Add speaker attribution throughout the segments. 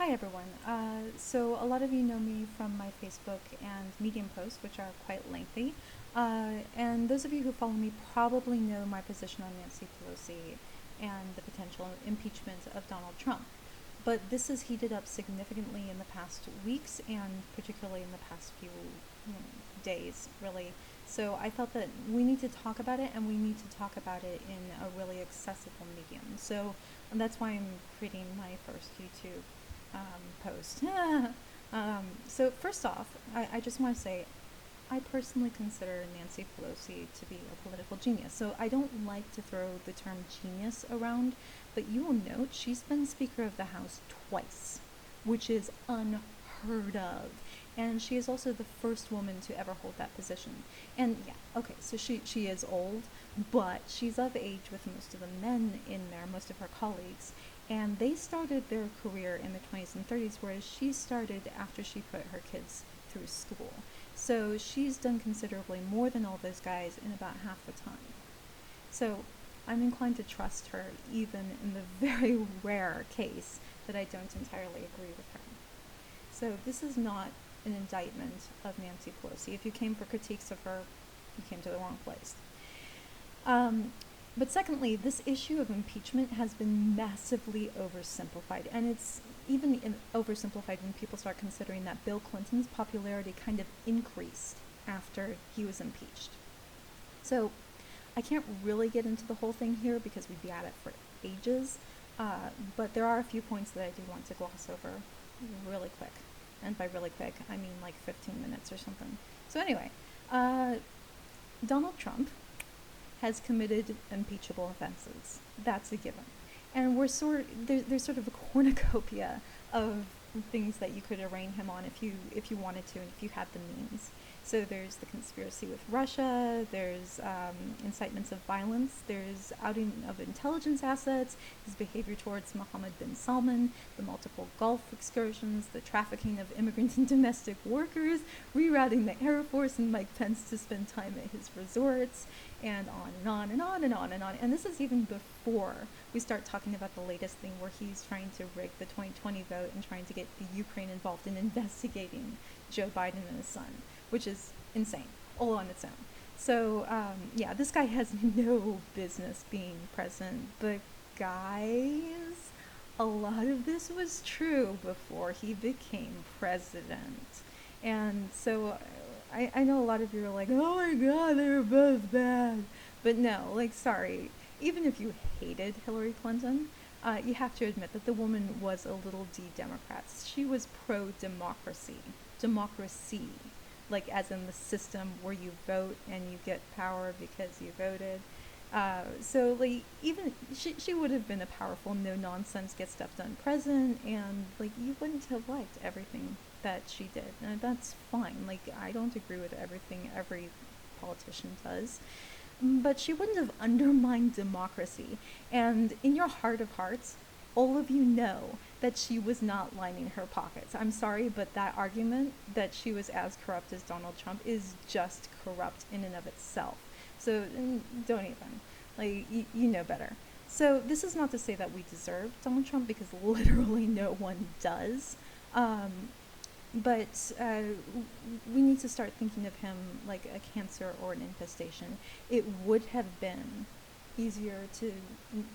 Speaker 1: Hi everyone. So a lot of you know me from my Facebook and Medium posts, which are quite lengthy. And those of you who follow me probably know my position on Nancy Pelosi and the potential impeachment of Donald Trump. But this has heated up significantly in the past weeks and particularly in the past few days, really. So I felt that we need to talk about it, and we need to talk about it in a really accessible medium. So that's why I'm creating my first YouTube post. So first off, I just want to say I personally consider Nancy Pelosi to be a political genius. So I don't like to throw the term genius around, but you will note she's been Speaker of the House twice, which is unheard of. And she is also the first woman to ever hold that position. And yeah, okay, so she is old, but she's of age with most of the men in there, most of her colleagues. And they started their career in the 20s and 30s, whereas she started after she put her kids through school. So she's done considerably more than all those guys in about half the time. So I'm inclined to trust her, even in the very rare case that I don't entirely agree with her. So this is not an indictment of Nancy Pelosi. If you came for critiques of her, you came to the wrong place. But secondly, this issue of impeachment has been massively oversimplified, and it's even oversimplified when people start considering that Bill Clinton's popularity kind of increased after he was impeached. So I can't really get into the whole thing here because we'd be at it for ages, but there are a few points that I do want to gloss over really quick. And by really quick, I mean like 15 minutes or something. So anyway, Donald Trump has committed impeachable offenses. That's a given. And there's sort of a cornucopia of things that you could arraign him on if you wanted to and if you had the means. So there's the conspiracy with Russia, there's incitements of violence, there's outing of intelligence assets, his behavior towards Mohammed bin Salman, the multiple Gulf excursions, the trafficking of immigrant and domestic workers, rerouting the Air Force and Mike Pence to spend time at his resorts, and on and on and on and on and on. And this is even before we start talking about the latest thing where he's trying to rig the 2020 vote and trying to get the Ukraine involved in investigating Joe Biden and his son, which is insane, all on its own. So, yeah, this guy has no business being president, but guys, a lot of this was true before he became president. And so I know a lot of you are like, oh my god, they were both bad. But no, like, sorry, even if you hated Hillary Clinton, you have to admit that the woman was a little d-Democrat. She was pro-democracy. Democracy. Like as in the system where you vote and you get power because you voted. So like even she would have been a powerful, no nonsense, get stuff done president, and like you wouldn't have liked everything that she did. And that's fine. Like I don't agree with everything every politician does. But she wouldn't have undermined democracy. And in your heart of hearts, all of you know that she was not lining her pockets. I'm sorry, but that argument that she was as corrupt as Donald Trump is just corrupt in and of itself. So don't even. Like, you know better. So this is not to say that we deserve Donald Trump, because literally no one does. But we need to start thinking of him like a cancer or an infestation. It would have been easier to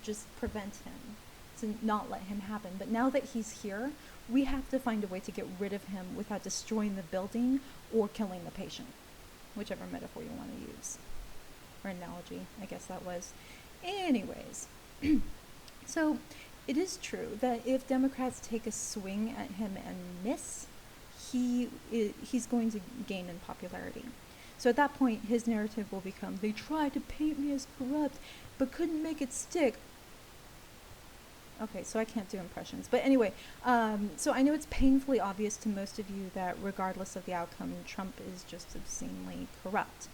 Speaker 1: just prevent him, to not let him happen. But now that he's here, we have to find a way to get rid of him without destroying the building or killing the patient, whichever metaphor you want to use, or analogy, I guess that was. Anyways, so it is true that if Democrats take a swing at him and miss, he's going to gain in popularity. So at that point, his narrative will become, they tried to paint me as corrupt, but couldn't make it stick. Okay, so I can't do impressions. But anyway, so I know it's painfully obvious to most of you that regardless of the outcome, Trump is just obscenely corrupt.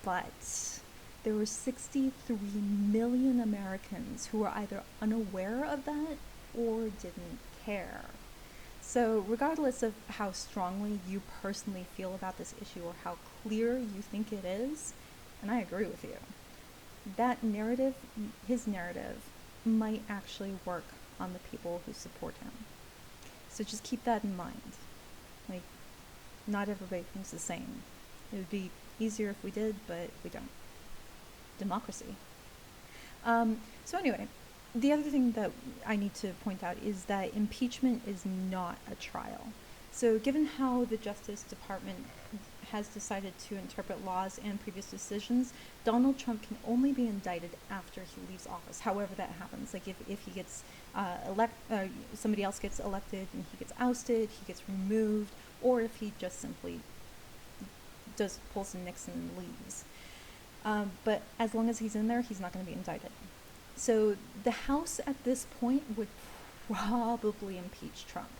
Speaker 1: But there were 63 million Americans who were either unaware of that or didn't care. So regardless of how strongly you personally feel about this issue or how clear you think it is, and I agree with you, that narrative, his narrative, might actually work on the people who support him. So just keep that in mind. Like, not everybody thinks the same. It would be easier if we did, but we don't. Democracy. So anyway, the other thing that I need to point out is that impeachment is not a trial. So given how the Justice Department has decided to interpret laws and previous decisions, Donald Trump can only be indicted after he leaves office, however that happens. Like if he gets somebody else gets elected and he gets ousted, he gets removed, or if he just simply pulls a Nixon and leaves. But as long as he's in there, he's not going to be indicted. So the House at this point would probably impeach Trump,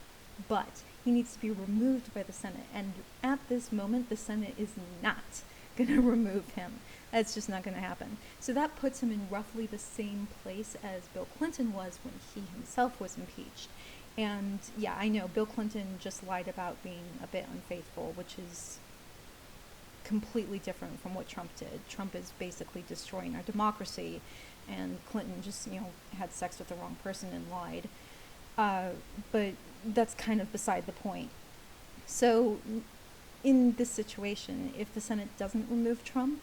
Speaker 1: but he needs to be removed by the Senate. And at this moment, the Senate is not going to remove him. That's just not going to happen. So that puts him in roughly the same place as Bill Clinton was when he himself was impeached. And yeah, I know Bill Clinton just lied about being a bit unfaithful, which is completely different from what Trump did. Trump is basically destroying our democracy, and Clinton just, had sex with the wrong person and lied. But that's kind of beside the point. So in this situation, if the Senate doesn't remove Trump,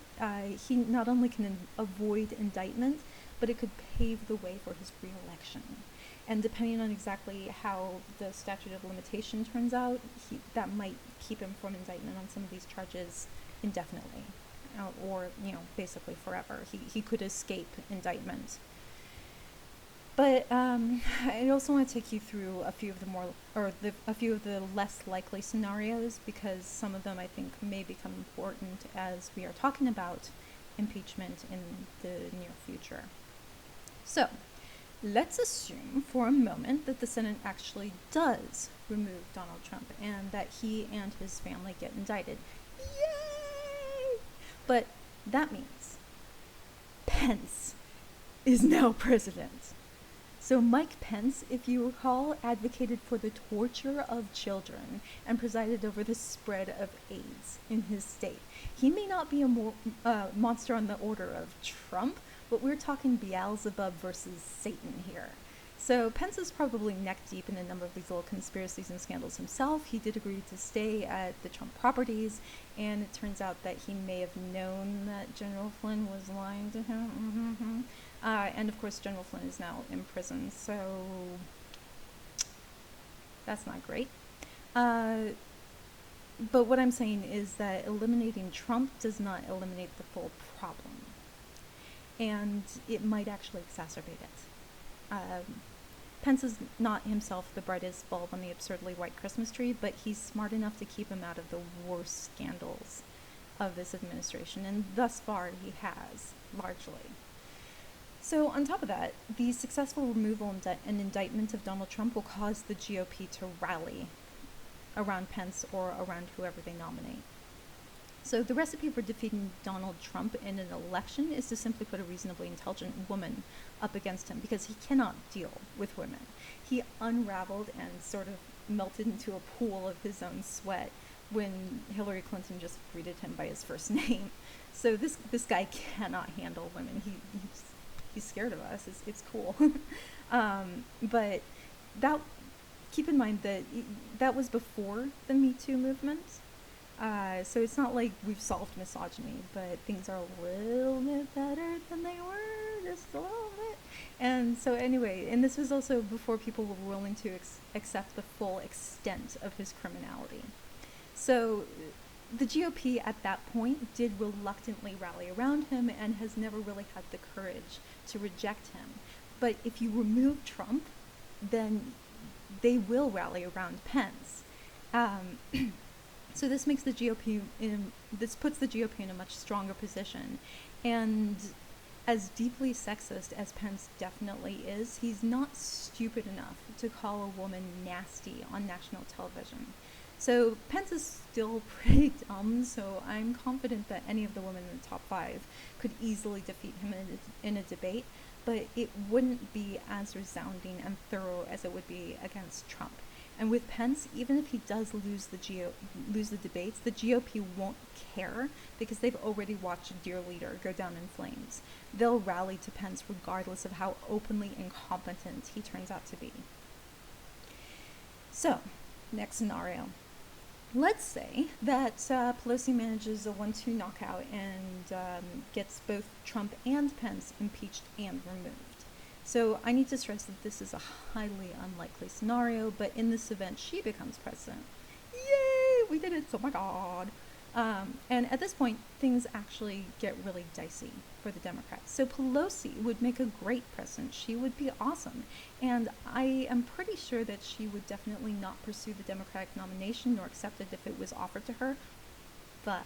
Speaker 1: he not only can avoid indictment, but it could pave the way for his re-election. And depending on exactly how the statute of limitation turns out, that might keep him from indictment on some of these charges indefinitely, or basically forever. He could escape indictment. But I also want to take you through a few of a few of the less likely scenarios, because some of them I think may become important as we are talking about impeachment in the near future. So let's assume for a moment that the Senate actually does remove Donald Trump and that he and his family get indicted. Yay! But that means Pence is now president. So Mike Pence, if you recall, advocated for the torture of children and presided over the spread of AIDS in his state. He may not be a monster on the order of Trump, but we're talking Beelzebub versus Satan here. So Pence is probably neck deep in a number of these little conspiracies and scandals himself. He did agree to stay at the Trump properties, and it turns out that he may have known that General Flynn was lying to him. And of course, General Flynn is now in prison, so that's not great. But what I'm saying is that eliminating Trump does not eliminate the full problem, and it might actually exacerbate it. Pence is not himself the brightest bulb on the absurdly white Christmas tree, but he's smart enough to keep him out of the worst scandals of this administration, and thus far he has, largely. So on top of that, the successful removal and indictment of Donald Trump will cause the GOP to rally around Pence or around whoever they nominate. So the recipe for defeating Donald Trump in an election is to simply put a reasonably intelligent woman up against him, because he cannot deal with women. He unraveled and sort of melted into a pool of his own sweat when Hillary Clinton just greeted him by his first name. So this guy cannot handle women. He's scared of us. It's cool. But keep in mind that was before the Me Too movement. So it's not like we've solved misogyny, but things are a little bit better than they were, just a little bit. And so anyway, and this was also before people were willing to accept the full extent of his criminality. So the GOP at that point did reluctantly rally around him and has never really had the courage to reject him. But if you remove Trump, then they will rally around Pence. So this makes the GOP this puts the GOP in a much stronger position. And as deeply sexist as Pence definitely is, he's not stupid enough to call a woman nasty on national television. So Pence is still pretty dumb, so I'm confident that any of the women in the top 5 could easily defeat him in a debate, but it wouldn't be as resounding and thorough as it would be against Trump. And with Pence, even if he does lose the debates, the GOP won't care, because they've already watched their leader go down in flames. They'll rally to Pence regardless of how openly incompetent he turns out to be. So, next scenario. Let's say that Pelosi manages a 1-2 knockout and gets both Trump and Pence impeached and removed. So I need to stress that this is a highly unlikely scenario, but in this event, she becomes president. Yay! We did it! Oh my god! And at this point, things actually get really dicey for the Democrats. So Pelosi would make a great president. She would be awesome. And I am pretty sure that she would definitely not pursue the Democratic nomination nor accept it if it was offered to her. But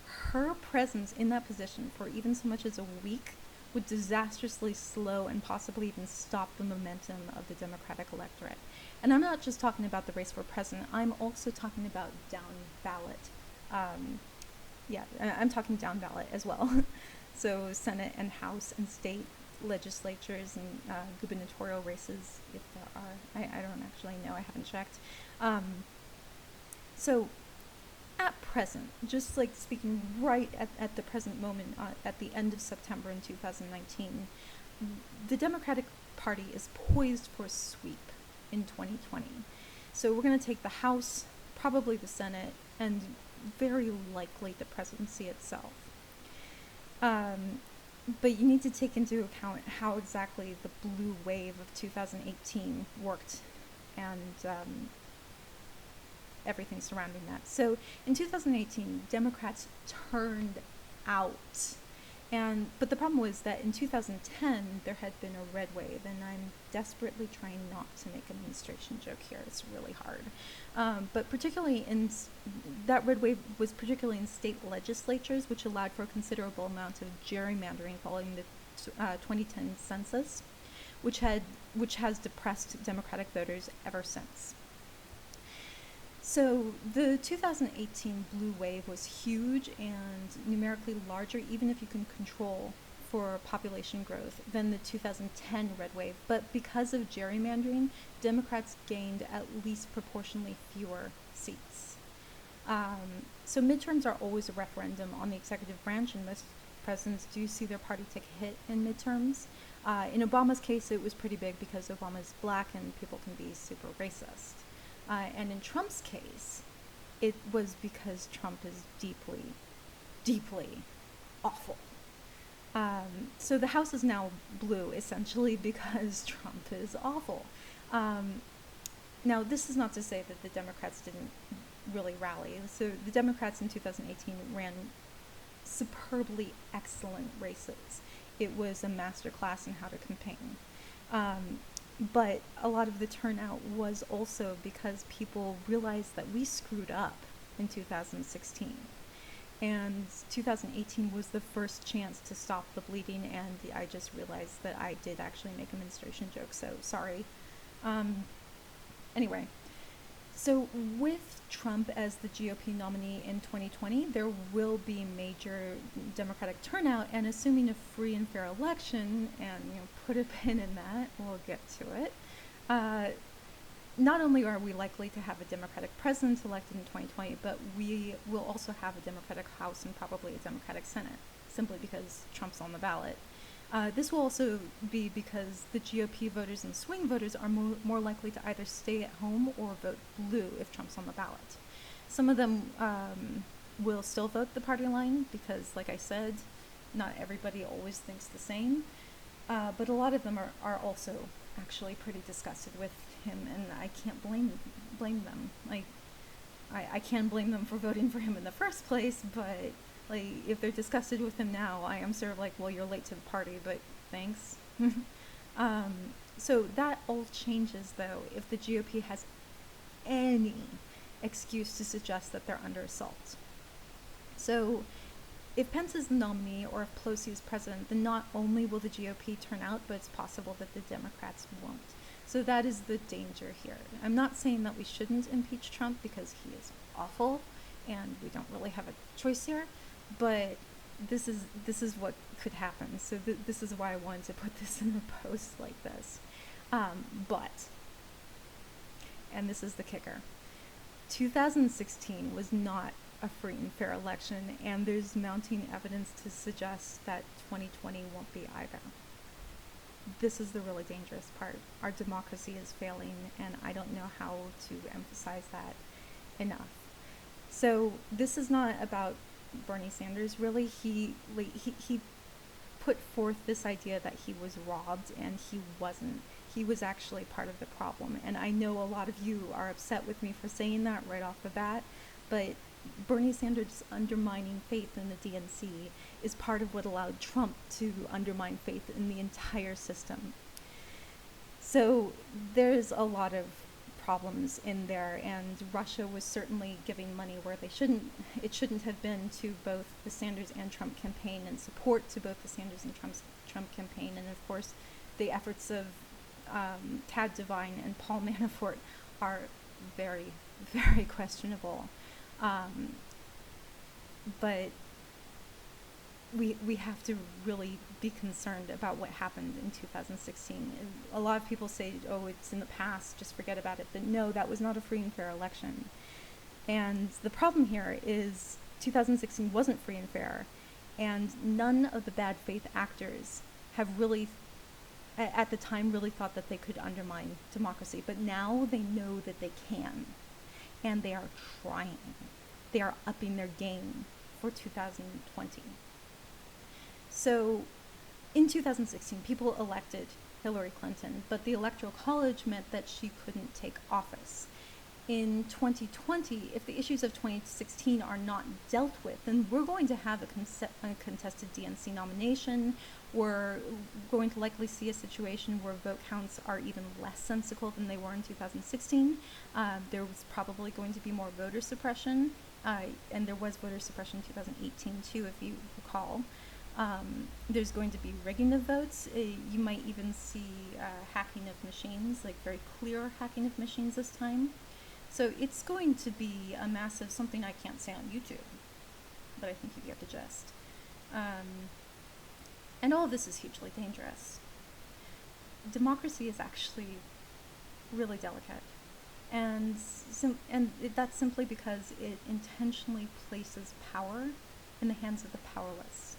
Speaker 1: her presence in that position for even so much as a week would disastrously slow and possibly even stop the momentum of the Democratic electorate. And I'm not just talking about the race for president, I'm also talking about down ballot. I'm talking down ballot as well. So Senate and House and state legislatures and gubernatorial races, if there are. I don't actually know, I haven't checked. So at present, just like speaking right at the present moment, at the end of September in 2019, the Democratic Party is poised for a sweep in 2020. So we're going to take the House, probably the Senate, and very likely the presidency itself. But you need to take into account how exactly the blue wave of 2018 worked and everything surrounding that. So in 2018, Democrats turned out. But the problem was that in 2010, there had been a red wave, and I'm desperately trying not to make a menstruation joke here. It's really hard. But particularly that red wave was particularly in state legislatures, which allowed for a considerable amount of gerrymandering following the 2010 census, which has depressed Democratic voters ever since. So the 2018 blue wave was huge and numerically larger, even if you can control for population growth, than the 2010 red wave. But because of gerrymandering, Democrats gained at least proportionally fewer seats. So midterms are always a referendum on the executive branch, and most presidents do see their party take a hit in midterms. In Obama's case, it was pretty big because Obama's black and people can be super racist. And in Trump's case, it was because Trump is deeply, deeply awful. So the House is now blue, essentially, because Trump is awful. Now, this is not to say that the Democrats didn't really rally. So the Democrats in 2018 ran superbly excellent races. It was a masterclass in how to campaign. But a lot of the turnout was also because people realized that we screwed up in 2016. And 2018 was the first chance to stop the bleeding, and I just realized that I did actually make a menstruation joke, so sorry. Anyway, so with Trump as the GOP nominee in 2020, there will be major Democratic turnout, and assuming a free and fair election, and put a pin in that, we'll get to it. Not only are we likely to have a Democratic president elected in 2020, but we will also have a Democratic House and probably a Democratic Senate, simply because Trump's on the ballot. This will also be because the GOP voters and swing voters are more likely to either stay at home or vote blue if Trump's on the ballot. Some of them will still vote the party line because, like I said, not everybody always thinks the same. But a lot of them are also actually pretty disgusted with him, and I can't blame them. Like, I can blame them for voting for him in the first place, but like, if they're disgusted with him now, I am sort of like, well, you're late to the party, but thanks. So that all changes, though, if the GOP has any excuse to suggest that they're under assault. So if Pence is the nominee or if Pelosi is president, then not only will the GOP turn out, but it's possible that the Democrats won't. So that is the danger here. I'm not saying that we shouldn't impeach Trump because he is awful and we don't really have a choice here, but this is what could happen. So this is why I wanted to put this in a post like this. And this is the kicker, 2016 was not a free and fair election, and there's mounting evidence to suggest that 2020 won't be either. this is the really dangerous part. Our democracy is failing, and I don't know how to emphasize that enough. So this is not about Bernie Sanders, really. He put forth this idea that he was robbed, and he wasn't. He was actually part of the problem. And I know a lot of you are upset with me for saying that right off the bat, but Bernie Sanders undermining faith in the DNC is part of what allowed Trump to undermine faith in the entire system. So there's a lot of problems in there, and Russia was certainly giving money where it shouldn't have been, to both the Sanders and Trump campaign, and support to both the Sanders and Trump campaign. And of course, the efforts of Tad Devine and Paul Manafort are very, very questionable. But we have to really be concerned about what happened in 2016. A lot of people say, oh, it's in the past, just forget about it. But no, that was not a free and fair election. And the problem here is 2016 wasn't free and fair, and none of the bad faith actors have really, at the time, really thought that they could undermine democracy. But now they know that they can, and they are trying. They are upping their game for 2020. So in 2016, people elected Hillary Clinton, but the Electoral College meant that she couldn't take office. In 2020, if the issues of 2016 are not dealt with, then we're going to have a contested DNC nomination. We're going to likely see a situation where vote counts are even less sensical than they were in 2016. There was probably going to be more voter suppression, and there was voter suppression in 2018 too, if you recall. There's going to be rigging of votes. You might even see hacking of machines, like very clear hacking of machines this time. So it's going to be a massive something I can't say on YouTube, but I think you get the gist. And all of this is hugely dangerous. Democracy is actually really delicate, and that's simply because it intentionally places power in the hands of the powerless.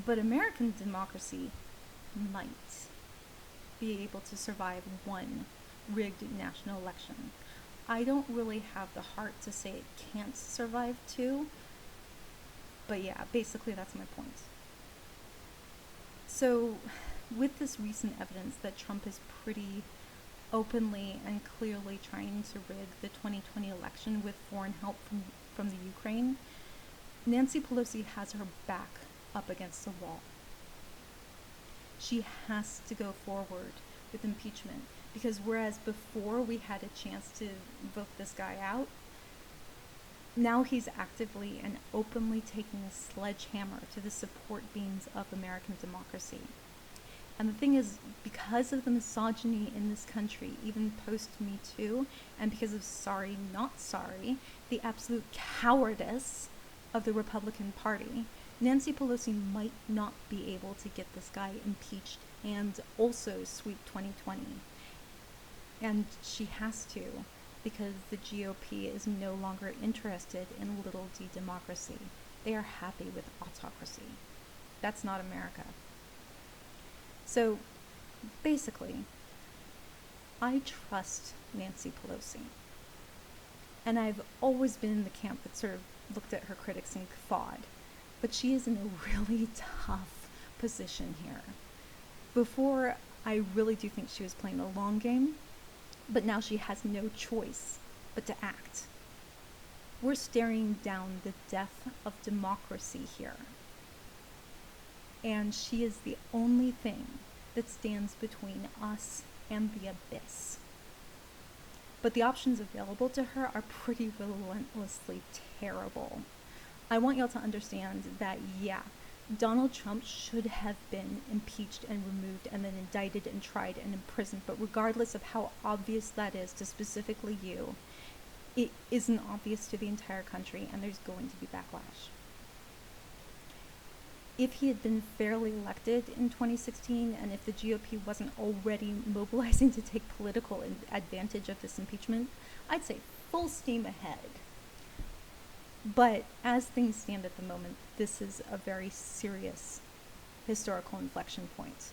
Speaker 1: But American democracy might be able to survive one rigged national election. I don't really have the heart to say it can't survive two, but yeah, basically that's my point. So with this recent evidence that Trump is pretty openly and clearly trying to rig the 2020 election with foreign help from the Ukraine, Nancy Pelosi has her back up against the wall. She has to go forward with impeachment, because whereas before we had a chance to vote this guy out, now he's actively and openly taking a sledgehammer to the support beams of American democracy. And the thing is, because of the misogyny in this country, even post-Me Too, and because of sorry, not sorry, the absolute cowardice of the Republican Party, Nancy Pelosi might not be able to get this guy impeached and also sweep 2020. And she has to, because the GOP is no longer interested in little d democracy. They are happy with autocracy. That's not America. So basically, I trust Nancy Pelosi. And I've always been in the camp that sort of looked at her critics and guffawed. But she is in a really tough position here. Before, I really do think she was playing the long game, but now she has no choice but to act. We're staring down the death of democracy here. And she is the only thing that stands between us and the abyss. But the options available to her are pretty relentlessly terrible. I want y'all to understand that, yeah, Donald Trump should have been impeached and removed and then indicted and tried and imprisoned, but regardless of how obvious that is to specifically you, it isn't obvious to the entire country, and there's going to be backlash. If he had been fairly elected in 2016, and if the GOP wasn't already mobilizing to take political advantage of this impeachment, I'd say full steam ahead. But as things stand at the moment, this is a very serious historical inflection point.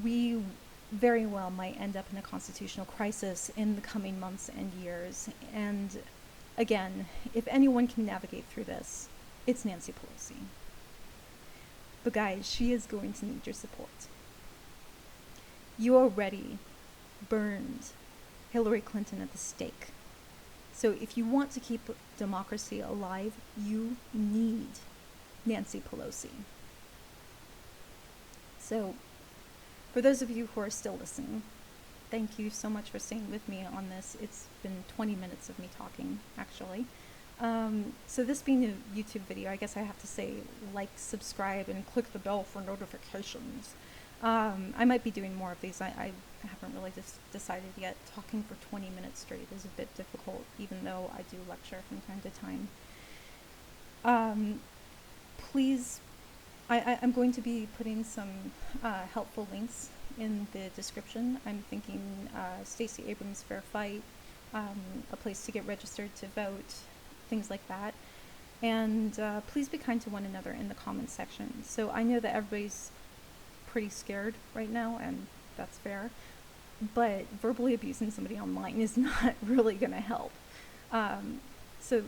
Speaker 1: we very well might end up in a constitutional crisis in the coming months and years. And again, if anyone can navigate through this, it's Nancy Pelosi. But guys, she is going to need your support. You already burned Hillary Clinton at the stake. So if you want to keep democracy alive, you need Nancy Pelosi. So for those of you who are still listening, thank you so much for staying with me on this. It's been 20 minutes of me talking, actually. So this being a YouTube video, I guess I have to say like, subscribe, and click the bell for notifications. I might be doing more of these. I haven't really decided yet. Talking for 20 minutes straight is a bit difficult, even though I do lecture from time to time. Please, I'm going to be putting some helpful links in the description. I'm thinking Stacey Abrams' Fair Fight, a place to get registered to vote, things like that. And please be kind to one another in the comments section. So I know that everybody's pretty scared right now, and that's fair, but verbally abusing somebody online is not really going to help. So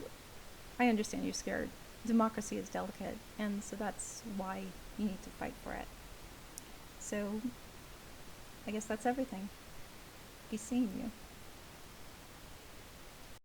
Speaker 1: I understand you're scared. Democracy is delicate, and so that's why you need to fight for it. So I guess that's everything. Be seeing you.